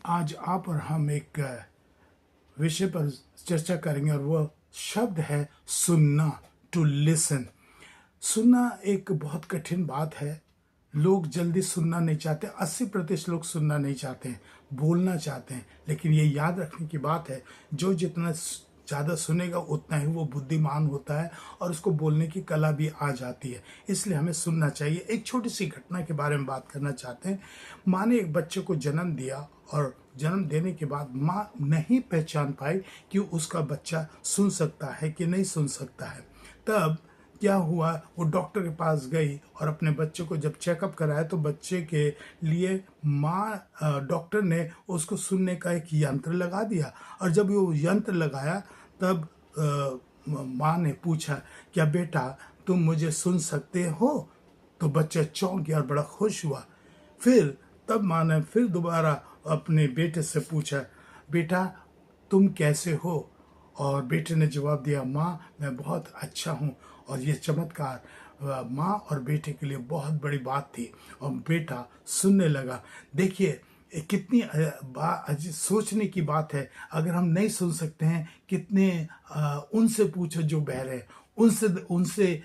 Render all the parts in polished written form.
आज आप और हम एक विषय पर चर्चा करेंगे और वह शब्द है सुनना, टू लिसन। सुनना एक बहुत कठिन बात है। लोग जल्दी सुनना नहीं चाहते। 80% लोग सुनना नहीं चाहते हैं, बोलना चाहते हैं। लेकिन ये याद रखने की बात है, जो जितना ज़्यादा सुनेगा उतना ही वो बुद्धिमान होता है और उसको बोलने की कला भी आ जाती है। इसलिए हमें सुनना चाहिए। एक छोटी सी घटना के बारे में बात करना चाहते हैं। माँ ने एक बच्चे को जन्म दिया और जन्म देने के बाद माँ नहीं पहचान पाई कि उसका बच्चा सुन सकता है कि नहीं सुन सकता है। तब क्या हुआ, वो डॉक्टर के पास गई और अपने बच्चे को जब चेकअप कराया तो बच्चे के लिए डॉक्टर ने उसको सुनने का एक यंत्र लगा दिया। और जब वो यंत्र लगाया तब माँ ने पूछा, क्या बेटा तुम मुझे सुन सकते हो? तो बच्चा चौंक गया और बड़ा खुश हुआ। फिर तब माँ ने फिर दोबारा अपने बेटे से पूछा, बेटा तुम कैसे हो? और बेटे ने जवाब दिया, माँ मैं बहुत अच्छा हूँ। और ये चमत्कार माँ और बेटे के लिए बहुत बड़ी बात थी और बेटा सुनने लगा। देखिए कितनी सोचने की बात है। अगर हम नहीं सुन सकते हैं, कितने उनसे पूछो जो बहरे हैं, उनसे उनसे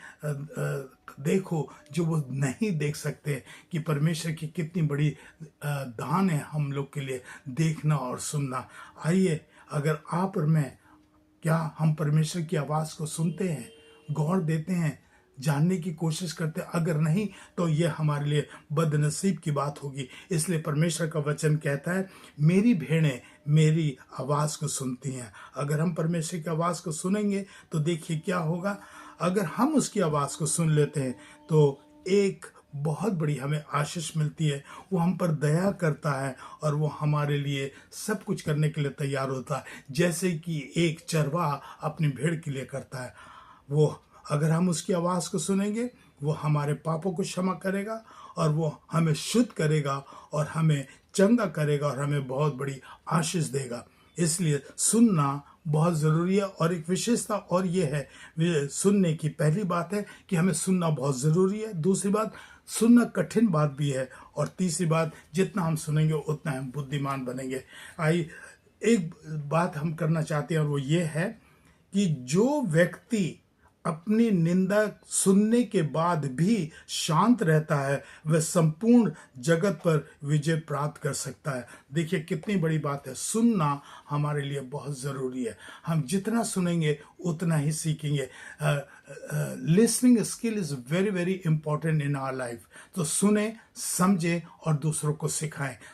देखो जो वो नहीं देख सकते, कि परमेश्वर की कितनी बड़ी दान है हम लोग के लिए देखना और सुनना। आइए, अगर आप और मैं, क्या हम परमेश्वर की आवाज़ को सुनते हैं, गौर देते हैं, जानने की कोशिश करते हैं? अगर नहीं तो ये हमारे लिए बदनसीब की बात होगी। इसलिए परमेश्वर का वचन कहता है, मेरी भेड़ें मेरी आवाज़ को सुनती हैं। अगर हम परमेश्वर की आवाज़ को सुनेंगे तो देखिए क्या होगा। अगर हम उसकी आवाज़ को सुन लेते हैं तो एक बहुत बड़ी हमें आशीष मिलती है। वो हम पर दया करता है और वो हमारे लिए सब कुछ करने के लिए तैयार होता है, जैसे कि एक चरवाहा अपनी भेड़ के लिए करता है। वो अगर हम उसकी आवाज़ को सुनेंगे, वो हमारे पापों को क्षमा करेगा और वो हमें शुद्ध करेगा और हमें चंगा करेगा और हमें बहुत बड़ी आशीष देगा। इसलिए सुनना बहुत ज़रूरी है। और एक विशेषता और ये है, सुनने की पहली बात है कि हमें सुनना बहुत ज़रूरी है। दूसरी बात, सुनना कठिन बात भी है। और तीसरी बात, जितना हम सुनेंगे उतना हम बुद्धिमान बनेंगे। एक बात हम करना चाहते हैं और वो ये है कि जो व्यक्ति अपनी निंदा सुनने के बाद भी शांत रहता है, वह संपूर्ण जगत पर विजय प्राप्त कर सकता है। देखिए कितनी बड़ी बात है। सुनना हमारे लिए बहुत ज़रूरी है। हम जितना सुनेंगे उतना ही सीखेंगे। Listening skill is very very important in our life. तो सुने, समझें और दूसरों को सिखाएं।